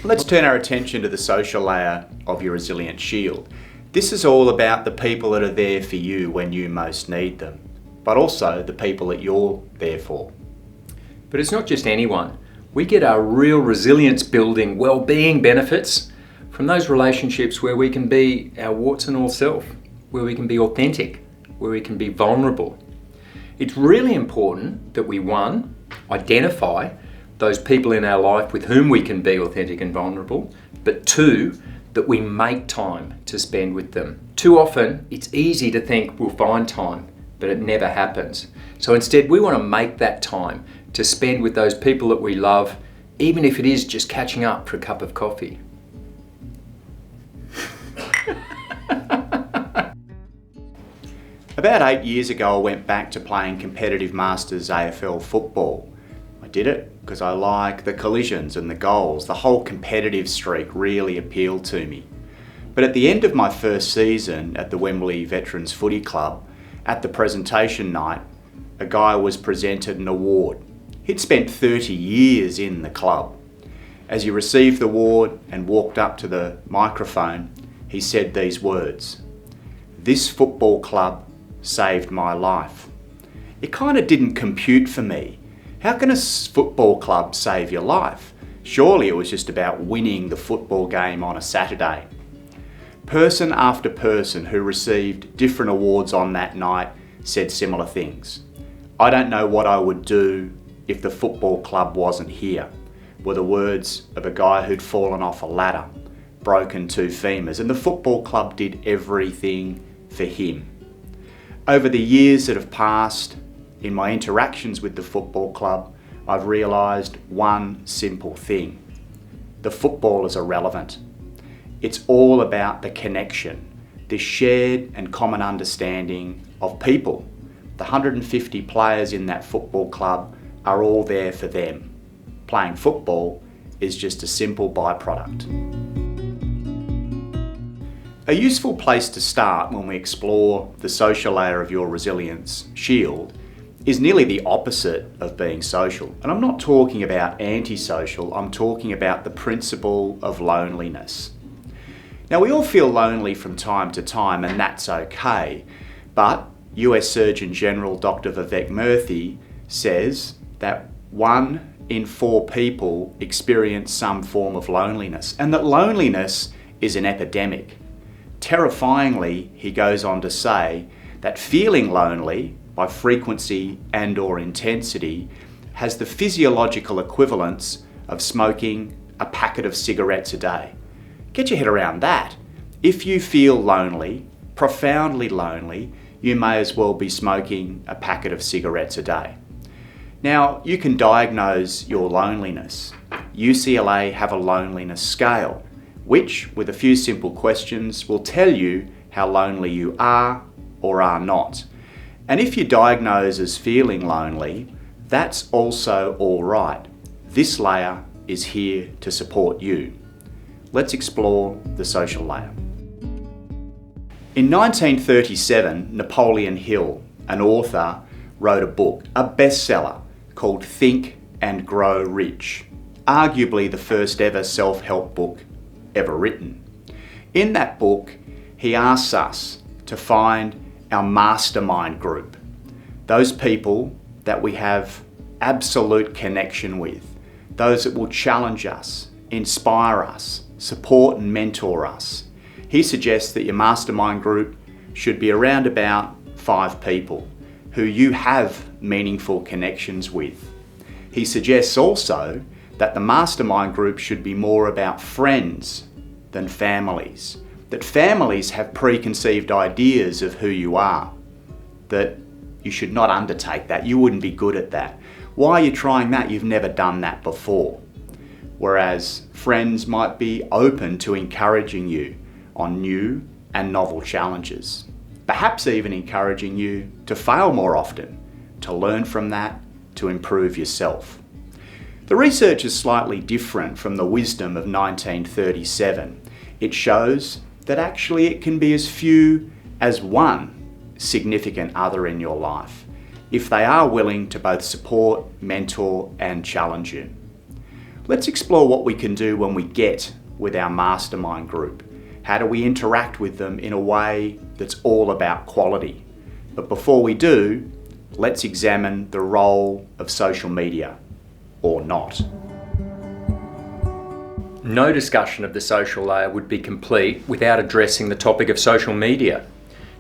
Let's turn our attention to the social layer of your Resilience Shield. This is all about the people that are there for you when you most need them, but also the people that you're there for. But it's not just anyone. We get our real resilience building well-being benefits from those relationships where we can be our warts and all self, where we can be authentic, where we can be vulnerable. It's really important that we, one, identify those people in our life with whom we can be authentic and vulnerable, but two, that we make time to spend with them. Too often, it's easy to think we'll find time, but it never happens. So instead, we want to make that time to spend with those people that we love, even if it is just catching up for a cup of coffee. About 8 years ago, I went back to playing competitive Masters AFL football. I did it because I like the collisions and the goals. The whole competitive streak really appealed to me. But at the end of my first season at the Wembley Veterans Footy Club, at the presentation night, a guy was presented an award. He'd spent 30 years in the club. As he received the award and walked up to the microphone, he said these words: "This football club saved my life." It kind of didn't compute for me. How can a football club save your life? Surely it was just about winning the football game on a Saturday. Person after person who received different awards on that night said similar things. "I don't know what I would do if the football club wasn't here," were the words of a guy who'd fallen off a ladder, broken 2 femurs, and the football club did everything for him. Over the years that have passed, in my interactions with the football club, I've realised one simple thing: the footballers are relevant. It's all about the connection, this shared and common understanding of people. The 150 players in that football club are all there for them. Playing football is just a simple byproduct. A useful place to start when we explore the social layer of your Resilience Shield is nearly the opposite of being social. And I'm not talking about antisocial, I'm talking about the principle of loneliness. Now, we all feel lonely from time to time, and that's okay, but US Surgeon General Dr. Vivek Murthy says that 1 in 4 people experience some form of loneliness, and that loneliness is an epidemic. Terrifyingly, he goes on to say that feeling lonely by frequency and/or intensity has the physiological equivalence of smoking a packet of cigarettes a day. Get your head around that. If you feel lonely, profoundly lonely, you may as well be smoking a packet of cigarettes a day. Now, you can diagnose your loneliness. UCLA have a loneliness scale, which, with a few simple questions, will tell you how lonely you are or are not. And if you diagnose as feeling lonely, that's also all right. This layer is here to support you. Let's explore the social layer. In 1937, Napoleon Hill, an author, wrote a book, a bestseller, called Think and Grow Rich, arguably the first ever self-help book ever written. In that book, he asks us to find our mastermind group, those people that we have absolute connection with, those that will challenge us, inspire us, support and mentor us. He suggests that your mastermind group should be around about 5 people who you have meaningful connections with. He suggests also that the mastermind group should be more about friends than families, that families have preconceived ideas of who you are, that you should not undertake that. You wouldn't be good at that. Why are you trying that? You've never done that before. Whereas friends might be open to encouraging you on new and novel challenges, perhaps even encouraging you to fail more often, to learn from that, to improve yourself. The research is slightly different from the wisdom of 1937. It shows that actually it can be as few as 1 significant other in your life, if they are willing to both support, mentor, and challenge you. Let's explore what we can do when we get with our mastermind group. How do we interact with them in a way that's all about quality? But before we do, let's examine the role of social media, or not. No discussion of the social layer would be complete without addressing the topic of social media.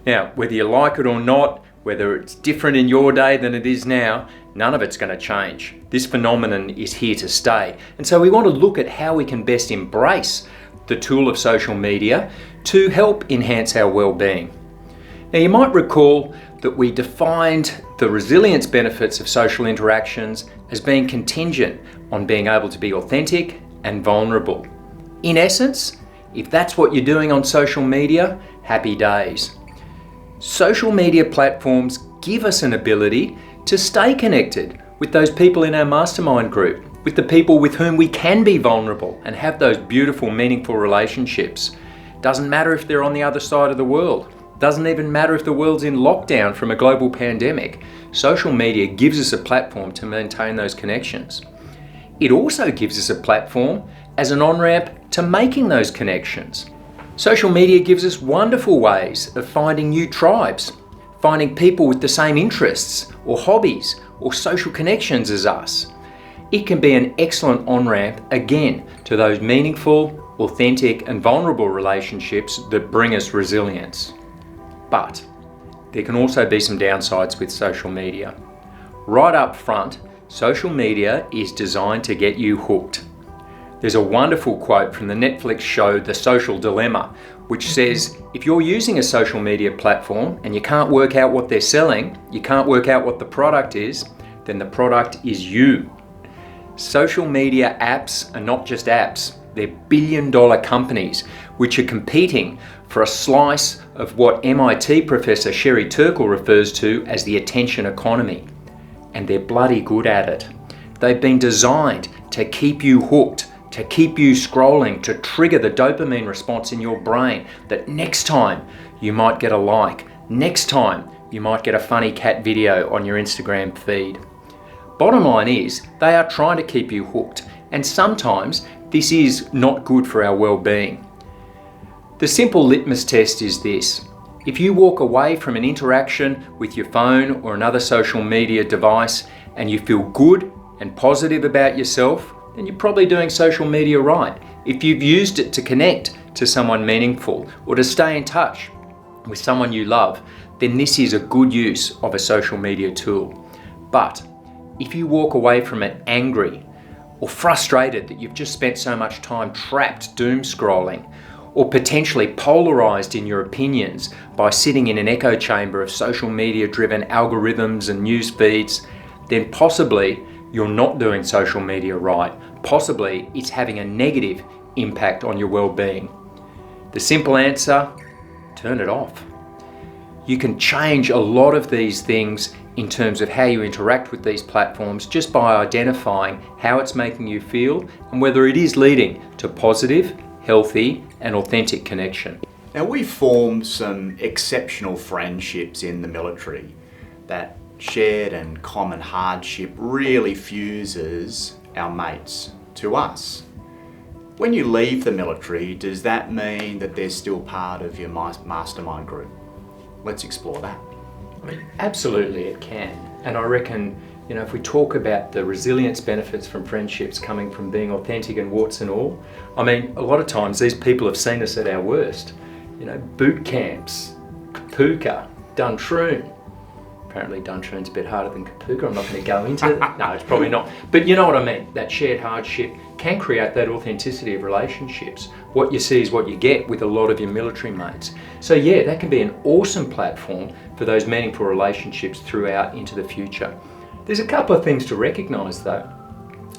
Now, whether you like it or not, whether it's different in your day than it is now, none of it's going to change. This phenomenon is here to stay. And so we want to look at how we can best embrace the tool of social media to help enhance our well-being. Now, you might recall that we defined the resilience benefits of social interactions as being contingent on being able to be authentic and vulnerable. In essence, if that's what you're doing on social media, happy days. Social media platforms give us an ability to stay connected with those people in our mastermind group, with the people with whom we can be vulnerable and have those beautiful, meaningful relationships. Doesn't matter if they're on the other side of the world. Doesn't even matter if the world's in lockdown from a global pandemic. Social media gives us a platform to maintain those connections. It also gives us a platform as an on-ramp to making those connections. Social media gives us wonderful ways of finding new tribes, finding people with the same interests or hobbies or social connections as us. It can be an excellent on-ramp, again, to those meaningful, authentic and vulnerable relationships that bring us resilience. But there can also be some downsides with social media. Right up front, social media is designed to get you hooked. There's a wonderful quote from the Netflix show The Social Dilemma, which says, if you're using a social media platform and you can't work out what they're selling, you can't work out what the product is, then the product is you. Social media apps are not just apps, they're billion-dollar companies which are competing for a slice of what MIT professor Sherry Turkle refers to as the attention economy. And they're bloody good at it. They've been designed to keep you hooked, to keep you scrolling, to trigger the dopamine response in your brain that next time you might get a like, next time you might get a funny cat video on your Instagram feed. Bottom line is, they are trying to keep you hooked, and sometimes this is not good for our well-being. The simple litmus test is this. If you walk away from an interaction with your phone or another social media device and you feel good and positive about yourself, then you're probably doing social media right. If you've used it to connect to someone meaningful or to stay in touch with someone you love, then this is a good use of a social media tool. But if you walk away from it angry or frustrated that you've just spent so much time trapped doom scrolling, or potentially polarized in your opinions by sitting in an echo chamber of social media driven algorithms and news feeds, then possibly you're not doing social media right. Possibly it's having a negative impact on your well-being. The simple answer, turn it off. You can change a lot of these things in terms of how you interact with these platforms just by identifying how it's making you feel and whether it is leading to positive, healthy and authentic connection. Now, we formed some exceptional friendships in the military. That shared and common hardship really fuses our mates to us. When you leave the military, does that mean that they're still part of your mastermind group? Let's explore that. I mean, absolutely it can. And I reckon, if we talk about the resilience benefits from friendships coming from being authentic and warts and all, I mean, a lot of times these people have seen us at our worst. Boot camps, Kapooka, Duntroon. Apparently Duntroon's a bit harder than Kapooka. I'm not going to go into it. No, it's probably not. But you know what I mean. That shared hardship can create that authenticity of relationships. What you see is what you get with a lot of your military mates. So yeah, that can be an awesome platform for those meaningful relationships throughout into the future. There's a couple of things to recognise though.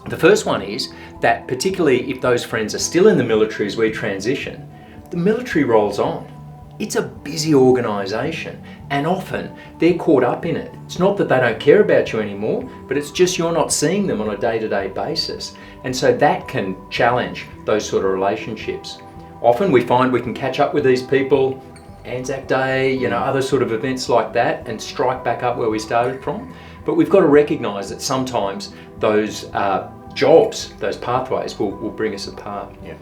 The first one is that particularly if those friends are still in the military as we transition, the military rolls on. It's a busy organisation and often they're caught up in it. It's not that they don't care about you anymore, but it's just you're not seeing them on a day-to-day basis. And so that can challenge those sort of relationships. Often we find we can catch up with these people, Anzac Day, other sort of events like that, and strike back up where we started from. But we've got to recognise that sometimes those jobs, those pathways will bring us apart. Yeah.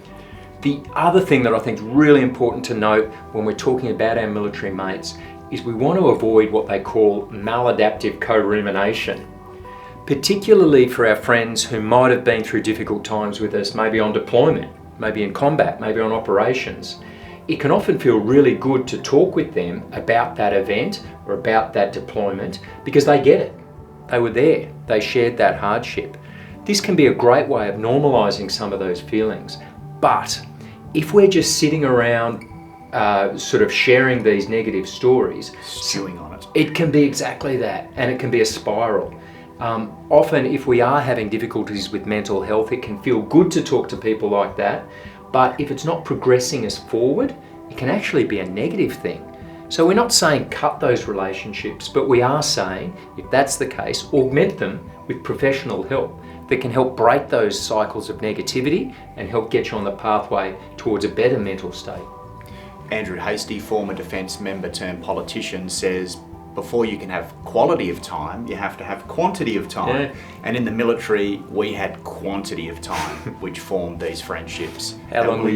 The other thing that I think is really important to note when we're talking about our military mates is we want to avoid what they call maladaptive co-rumination, particularly for our friends who might have been through difficult times with us, maybe on deployment, maybe in combat, maybe on operations. It can often feel really good to talk with them about that event or about that deployment because they get it. They were there, they shared that hardship. This can be a great way of normalising some of those feelings. But if we're just sitting around sort of sharing these negative stories, Stewing on it. it can be exactly that, and it can be a spiral. Often if we are having difficulties with mental health, it can feel good to talk to people like that, but if it's not progressing us forward, it can actually be a negative thing. So we're not saying cut those relationships, but we are saying, if that's the case, augment them with professional help that can help break those cycles of negativity and help get you on the pathway towards a better mental state. Andrew Hastie, former defence member turned politician, says before you can have quality of time, you have to have quantity of time. Yeah. And in the military, we had quantity of time, which formed these friendships. How long were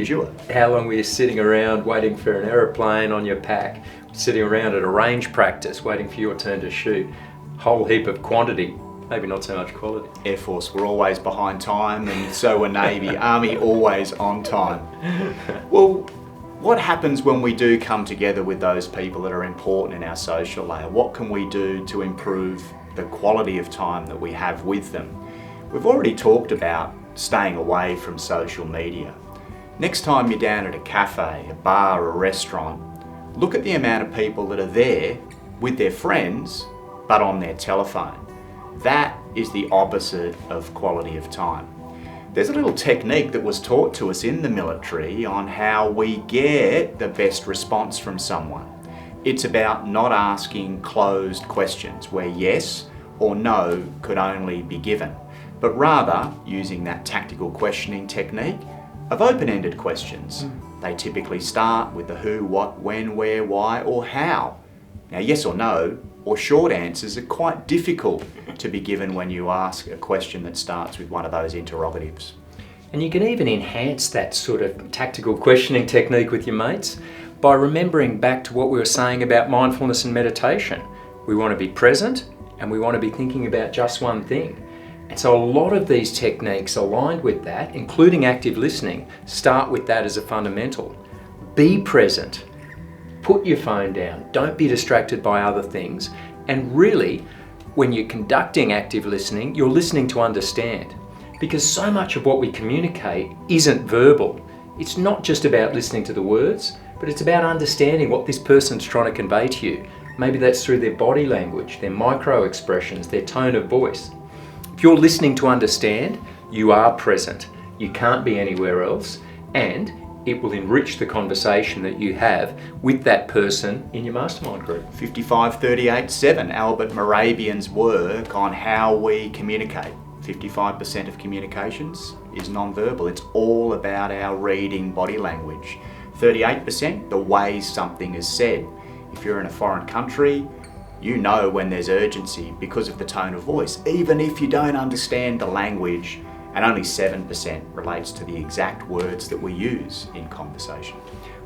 you sitting around waiting for an aeroplane on your pack, sitting around at a range practice waiting for your turn to shoot? Whole heap of quantity, maybe not so much quality. Air Force were always behind time, and so were Navy. Army always on time. Well, what happens when we do come together with those people that are important in our social layer? What can we do to improve the quality of time that we have with them? We've already talked about staying away from social media. Next time you're down at a cafe, a bar, or a restaurant, look at the amount of people that are there with their friends, but on their telephone. That is the opposite of quality of time. There's a little technique that was taught to us in the military on how we get the best response from someone. It's about not asking closed questions where yes or no could only be given, but rather using that tactical questioning technique of open-ended questions. They typically start with the who, what, when, where, why, or how. Now, yes or no, or short answers are quite difficult to be given when you ask a question that starts with one of those interrogatives. And you can even enhance that sort of tactical questioning technique with your mates by remembering back to what we were saying about mindfulness and meditation. We want to be present and we want to be thinking about just one thing. And so a lot of these techniques aligned with that, including active listening, start with that as a fundamental. Be present. Put your phone down. Don't be distracted by other things. And really, when you're conducting active listening, you're listening to understand. Because so much of what we communicate isn't verbal. It's not just about listening to the words, but it's about understanding what this person's trying to convey to you. Maybe that's through their body language, their micro expressions, their tone of voice. If you're listening to understand, you are present. You can't be anywhere else, and it will enrich the conversation that you have with that person in your mastermind group. 55-38-7, Albert Morabian's work on how we communicate. 55% of communications is non-verbal. It's all about our reading body language. 38%, the way something is said. If you're in a foreign country, you know when there's urgency because of the tone of voice, even if you don't understand the language, and only 7% relates to the exact words that we use in conversation.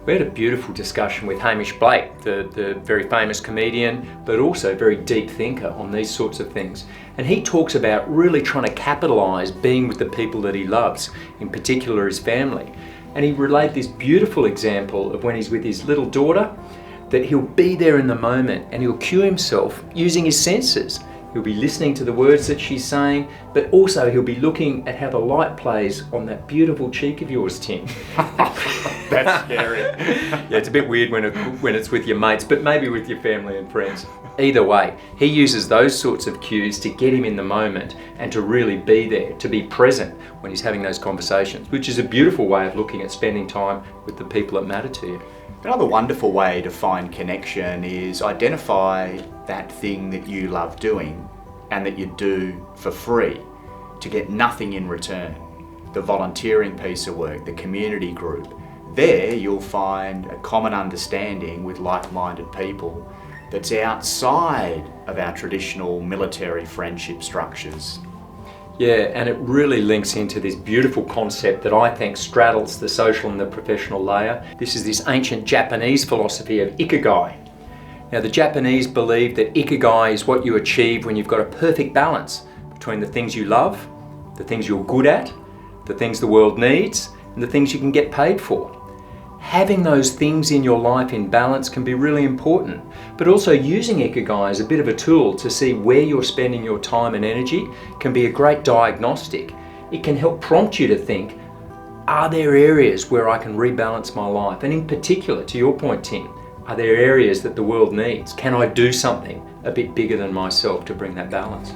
We had a beautiful discussion with Hamish Blake, the very famous comedian, but also very deep thinker on these sorts of things. And he talks about really trying to capitalise being with the people that he loves, in particular his family. And he relayed this beautiful example of when he's with his little daughter, that he'll be there in the moment and he'll cue himself using his senses. He'll be listening to the words that she's saying, but also he'll be looking at how the light plays on that beautiful cheek of yours, Tim. That's scary. Yeah, it's a bit weird when it's with your mates, but maybe with your family and friends. Either way, he uses those sorts of cues to get him in the moment and to really be there, to be present when he's having those conversations, which is a beautiful way of looking at spending time with the people that matter to you. Another wonderful way to find connection is identify that thing that you love doing and that you do for free to get nothing in return. The volunteering piece of work, the community group. There you'll find a common understanding with like-minded people that's outside of our traditional military friendship structures. Yeah, and it really links into this beautiful concept that I think straddles the social and the professional layer. This is this ancient Japanese philosophy of ikigai. Now, the Japanese believe that ikigai is what you achieve when you've got a perfect balance between the things you love, the things you're good at, the things the world needs, and the things you can get paid for. Having those things in your life in balance can be really important, but also using ikigai as a bit of a tool to see where you're spending your time and energy can be a great diagnostic. It can help prompt you to think, are there areas where I can rebalance my life? And in particular, to your point, Tim, are there areas that the world needs? Can I do something a bit bigger than myself to bring that balance?